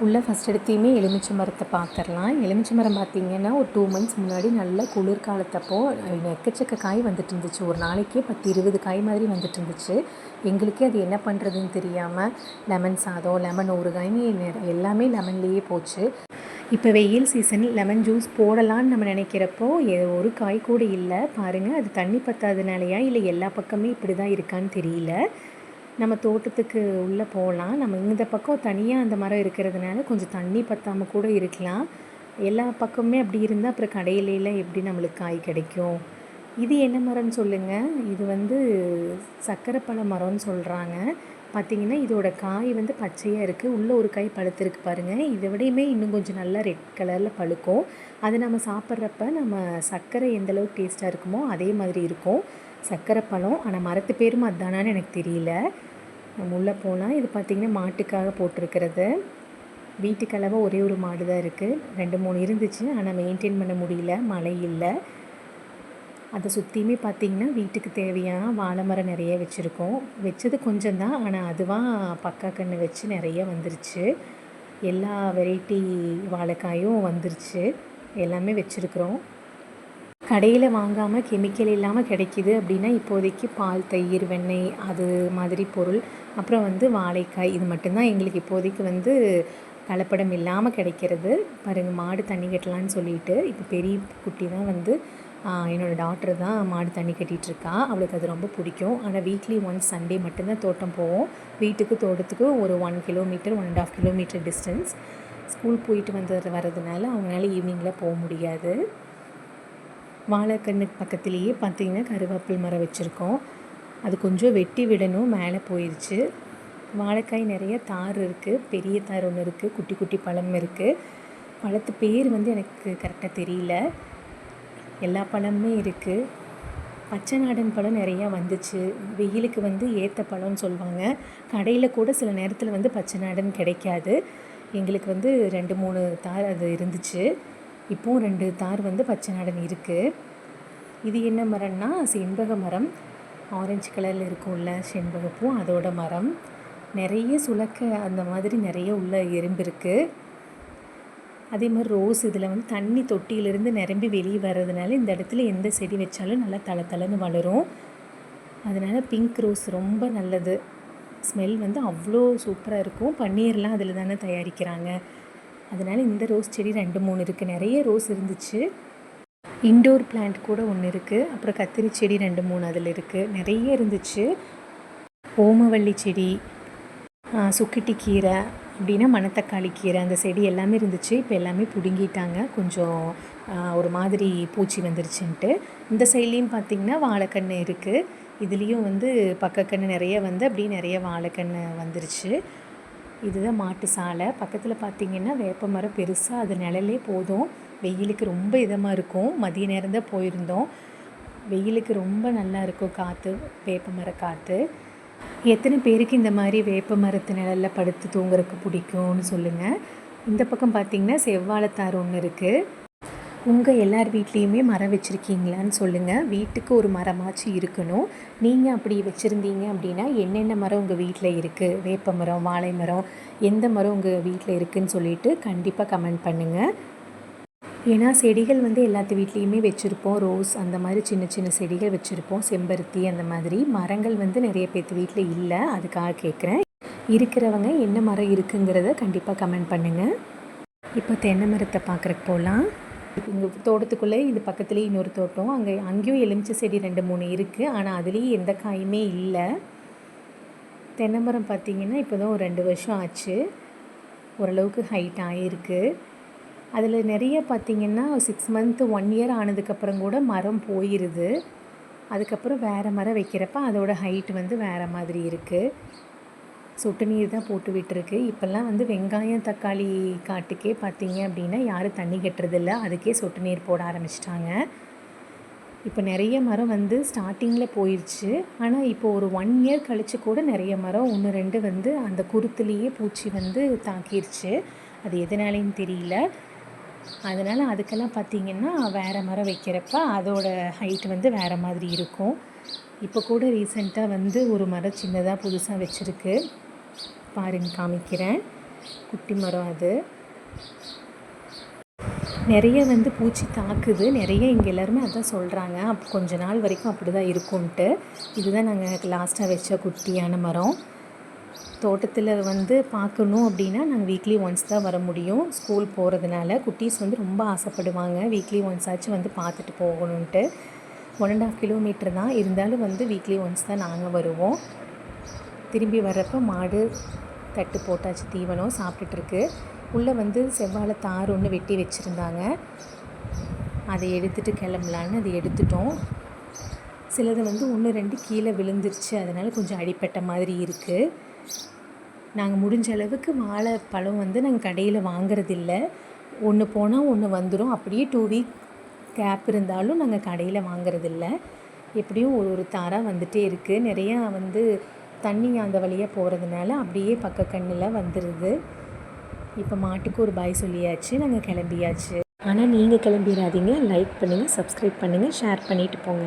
உள்ளே ஃபஸ்ட் எடுத்தையுமே எலுமிச்சை மரத்தை பார்த்துடலாம். எலுமிச்சை மரம் பார்த்திங்கன்னா ஒரு 2 மந்த்ஸ் முன்னாடி நல்ல குளிர்காலத்தப்போ எக்கச்சக்க காய் வந்துட்டு இருந்துச்சு. ஒரு நாளைக்கே 10-20 காய் மாதிரி வந்துட்டு இருந்துச்சு. எங்களுக்கே அது என்ன பண்ணுறதுன்னு தெரியாமல் லெமன் சாதம், லெமன் ஊறுகாய்ன்னு எல்லாமே லெமன்லேயே போச்சு. இப்போ வெயில் சீசன் லெமன் ஜூஸ் போடலான்னு நம்ம நினைக்கிறப்போ ஒரு காய் கூட இல்லை. பாருங்கள், அது தண்ணி பத்தாதனாலையா இல்லை எல்லா பக்கமே இப்படி தான் இருக்கான்னு தெரியல. நம்ம தோட்டத்துக்கு உள்ளே போகலாம். நம்ம இந்த பக்கம் தனியாக அந்த மரம் இருக்கிறதுனால கொஞ்சம் தண்ணி பற்றாமல் கூட இருக்கலாம். எல்லா பக்கமுமே அப்படி இருந்தால் அப்புறம் கடையிலலாம் எப்படி நம்மளுக்கு காய் கிடைக்கும்? இது என்ன மரம்னு சொல்லுங்கள். இது சக்கரைப்பழ மரம்னு சொல்கிறாங்க. பார்த்திங்கன்னா இதோட காய் பச்சையாக இருக்குது. உள்ளே ஒரு காய் பழுத்திருக்கு பாருங்கள். இதை விடையுமே இன்னும் கொஞ்சம் நல்லா ரெட் கலரில் பழுக்கும். அது நம்ம சாப்பிட்றப்ப நம்ம சர்க்கரை எந்தளவுக்கு டேஸ்ட்டாக இருக்குமோ அதே மாதிரி இருக்கும் சர்க்கரை பழம். ஆனால் மரத்து பேரும் அதுதானான்னு எனக்கு தெரியல. நம்ம உள்ளே போனால் இது பார்த்திங்கன்னா மாட்டுக்காக போட்டிருக்கிறது. வீட்டுக்கு அளவாக ஒரே ஒரு மாடு தான் இருக்குது. 2-3 இருந்துச்சு, ஆனால் மெயின்டைன் பண்ண முடியல, மழை இல்லை. அதை சுற்றியுமே பார்த்திங்கன்னா வீட்டுக்கு தேவையான வாழை மரம் நிறைய வச்சுருக்கோம். வச்சது கொஞ்சம் தான், ஆனால் அதுவாக பக்கா கன்று வச்சு நிறைய வந்துருச்சு. எல்லா வெரைட்டி வாழைக்காயும் வந்துருச்சு. எல்லாமே வச்சுருக்குறோம். கடையில் வாங்காமல் கெமிக்கல் இல்லாமல் கிடைக்கிது அப்படின்னா இப்போதைக்கு பால், தயிர், வெண்ணெய் அது மாதிரி பொருள், அப்புறம் வாழைக்காய், இது மட்டும்தான் எங்களுக்கு இப்போதைக்கு கலப்படம் இல்லாமல் கிடைக்கிறது. பாருங்கள், மாடு தண்ணி கட்டலான்னு சொல்லிட்டு இப்போ பெரிய குட்டி தான் என்னோடய டாக்டர் தான் மாடு தண்ணி கட்டிகிட்ருக்கா. அவளுக்கு அது ரொம்ப பிடிக்கும். ஆனால் வீக்லி ஒன்ஸ் சண்டே மட்டும்தான் தோட்டம் போவோம். வீட்டுக்கு தோட்டத்துக்கு ஒரு 1 கிலோமீட்டர் 1.5 கிலோமீட்டர் டிஸ்டன்ஸ். ஸ்கூல் போயிட்டு வரதுனால அவங்களால ஈவினிங்கில் போக முடியாது. வாழைக்கண்ணுக்கு பக்கத்துலேயே பார்த்திங்கன்னா கருவேப்பில் மரம் வச்சுருக்கோம். அது கொஞ்சம் வெட்டி விடணும், மேலே போயிடுச்சு. வாழைக்காய் நிறைய தார் இருக்குது. பெரிய தார் ஒன்று இருக்குது, குட்டி குட்டி பழம் இருக்குது. பழத்து பேர் எனக்கு கரெக்டாக தெரியல. எல்லா பழமுமே இருக்குது. பச்சை நாடன் பழம் நிறையா வந்துச்சு. வெயிலுக்கு ஏற்ற பழம்னு சொல்லுவாங்க. கடையில் கூட சில நேரத்தில் பச்சை நாடன் கிடைக்காது. எங்களுக்கு 2-3 தார் அது இருந்துச்சு. இப்போது 2 தார் பச்சை நாடன் இருக்குது. இது என்ன மரம்னா செண்பக மரம். ஆரஞ்சு கலரில் இருக்கும்ல செண்பகப்பூ, அதோட மரம். நிறைய சுலக்க அந்த மாதிரி நிறைய உள்ள எறும்பு இருக்குது. அதே மாதிரி ரோஸ், இதில் தண்ணி தொட்டியிலிருந்து நிரம்பி வெளியே வர்றதுனால இந்த இடத்துல எந்த செடி வச்சாலும் நல்லா தளன்னு வளரும். அதனால் பிங்க் ரோஸ் ரொம்ப நல்லது. ஸ்மெல் அவ்வளோ சூப்பராக இருக்கும். பன்னீர்லாம் அதில் தானே தயாரிக்கிறாங்க. அதனால் இந்த ரோஸ் செடி 2-3 இருக்குது. நிறைய ரோஸ் இருந்துச்சு. இன்டோர் பிளான்ட் கூட ஒன்று இருக்குது. அப்புறம் கத்திரி செடி 2-3 அதில் இருக்குது. நிறைய இருந்துச்சு. ஓமவல்லி செடி, சுக்கிட்டி கீரை, அப்படின்னா மணத்தக்காளி கீரை, அந்த செடி எல்லாமே இருந்துச்சு. இப்போ எல்லாமே பிடுங்கிட்டாங்க. கொஞ்சம் ஒரு மாதிரி பூச்சி வந்துருச்சுன்ட்டு. இந்த சைட்லேயும் பார்த்திங்கன்னா வாழைக்கன்று இருக்குது. இதுலேயும் பக்கக்கன்று நிறைய அப்படியே நிறைய வாழைக்கன்று வந்துருச்சு. இதுதான் மாட்டு சாலை. பக்கத்தில் பார்த்திங்கன்னா வேப்ப மரம் பெருசாக, அது நிழலே போதும். வெயிலுக்கு ரொம்ப இதமாக இருக்கும். மதிய நேரம் தான் போயிருந்தோம். வெயிலுக்கு ரொம்ப நல்லா இருக்கும் காற்று, வேப்ப மர காற்று. எத்தனை பேருக்கு இந்த மாதிரி வேப்ப மரத்து நிழலில் படுத்து தூங்குறதுக்கு பிடிக்கும்னு சொல்லுங்கள். இந்த பக்கம் பார்த்திங்கன்னா செவ்வாழைத்தார் ஒன்று இருக்குது. உங்கள் எல்லார் வீட்லேயுமே மரம் வச்சுருக்கீங்களான்னு சொல்லுங்கள். வீட்டுக்கு ஒரு மரமாச்சு இருக்கணும். நீங்கள் அப்படி வச்சுருந்தீங்க அப்படின்னா என்னென்ன மரம் உங்கள் வீட்டில் இருக்குது? வேப்ப மரம், வாழை மரம், எந்த மரம் உங்கள் வீட்டில் இருக்குதுன்னு சொல்லிவிட்டு கண்டிப்பாக கமெண்ட் பண்ணுங்கள். ஏன்னா செடிகள் எல்லாத்து வீட்லேயுமே வச்சுருப்போம். ரோஸ் அந்த மாதிரி சின்ன சின்ன செடிகள் வச்சுருப்போம். செம்பருத்தி அந்த மாதிரி மரங்கள் நிறைய பேர்த்து வீட்டில் இல்லை. அதுக்காக கேட்குறேன். இருக்கிறவங்க என்ன மரம் இருக்குங்கிறத கண்டிப்பாக கமெண்ட் பண்ணுங்கள். இப்போ தென்னை மரத்தை பார்க்குறக்கு போகலாம். எங்கள் தோட்டத்துக்குள்ளே இது பக்கத்துலேயே இன்னொரு தோட்டம். அங்கேயும் எலுமிச்சை செடி 2-3 இருக்குது. ஆனால் அதுலேயும் எந்த காயுமே இல்லை. தென்னை மரம் பார்த்திங்கன்னா இப்போ தான் ஒரு 2 வருஷம் ஆச்சு. ஓரளவுக்கு ஹைட் ஆகிருக்கு. அதில் நிறைய பார்த்திங்கன்னா 6 மந்த்து 1 இயர் ஆனதுக்கப்புறம் கூட மரம் போயிடுது. அதுக்கப்புறம் வேறு மரம் வைக்கிறப்ப அதோட ஹைட் வேறு மாதிரி இருக்குது. சொட்டு நீர் தான் போட்டு விட்டுருக்கு. இப்போல்லாம் வெங்காயம், தக்காளி காட்டுக்கே பார்த்திங்க அப்படின்னா யாரும் தண்ணி கட்டுறதில்ல. அதுக்கே சொட்டு நீர் போட ஆரம்பிச்சிட்டாங்க. இப்போ நிறைய மரம் ஸ்டார்டிங்கில் போயிடுச்சு. ஆனால் இப்போ ஒரு 1 இயர் கழித்து கூட நிறைய மரம் 1-2 அந்த குருத்துலேயே பூச்சி தாக்கிருச்சு. அது எதனாலேன்னு தெரியல. அதனால் அதுக்கெல்லாம் பார்த்திங்கன்னா வேறு மரம் வைக்கிறப்ப அதோட ஹைட் வேறு மாதிரி இருக்கும். இப்போ கூட ரீசெண்டாக ஒரு மரம் சின்னதாக புதுசாக வச்சுருக்கு. பாருங்க, காமிக்கிறேன். குட்டி மரம் அது. நிறைய வந்து பூச்சி தாக்குது, நிறைய இங்கே எல்லாருமே அதான் சொல்கிறாங்க. அப்போ கொஞ்ச நாள் வரைக்கும் அப்படி தான் இருக்கும்ன்ட்டு. இதுதான் நாங்கள் லாஸ்ட்டாக வச்ச குட்டியான மரம். தோட்டத்தில் வந்து பார்க்கணும் அப்படின்னா நாங்கள் வீக்லி ஒன்ஸ் தான் வர முடியும். ஸ்கூல் போகிறதுனால குட்டீஸ் வந்து ரொம்ப ஆசைப்படுவாங்க வீக்லி ஒன்ஸ் ஆச்சும் வந்து பார்த்துட்டு போகணுன்ட்டு. 1.5 கிலோமீட்டர் தான், இருந்தாலும் வந்து வீக்லி ஒன்ஸ் தான் நாங்கள் வருவோம். திரும்பி வர்றப்போ மாடு தட்டு போட்டாச்சு, தீவனம் சாப்பிட்டுட்ருக்கு. உள்ளே வந்து செவ்வாழை தார் ஒன்று வெட்டி வச்சுருந்தாங்க, அதை எடுத்துகிட்டு கிளம்பலான்னு அதை எடுத்துட்டோம். சிலது வந்து 1-2 கீழே விழுந்துருச்சு, அதனால் கொஞ்சம் அடிப்பட்ட மாதிரி இருக்குது. நாங்கள் முடிஞ்ச அளவுக்கு வாழைப்பழம் வந்து நாங்கள் கடையில் வாங்குறதில்ல. ஒன்று போனால் ஒன்று வந்துடும். அப்படியே 2 வீக் கேப் இருந்தாலும் நாங்கள் கடையில் வாங்குறதில்ல. எப்படியும் ஒரு தாராக வந்துகிட்டே இருக்குது. நிறையா வந்து தண்ணி அந்த வழியாக போகிறதுனால அப்படியே பக்க கண்ணில் வந்துடுது. இப்போ மாட்டுக்கு ஒரு பாய் சொல்லியாச்சு, நாங்கள் கிளம்பியாச்சு. ஆனால் நீங்கள் கிளம்பிடாதீங்க, லைக் பண்ணுங்கள், சப்ஸ்கிரைப் பண்ணுங்கள், ஷேர் பண்ணிவிட்டு போங்க.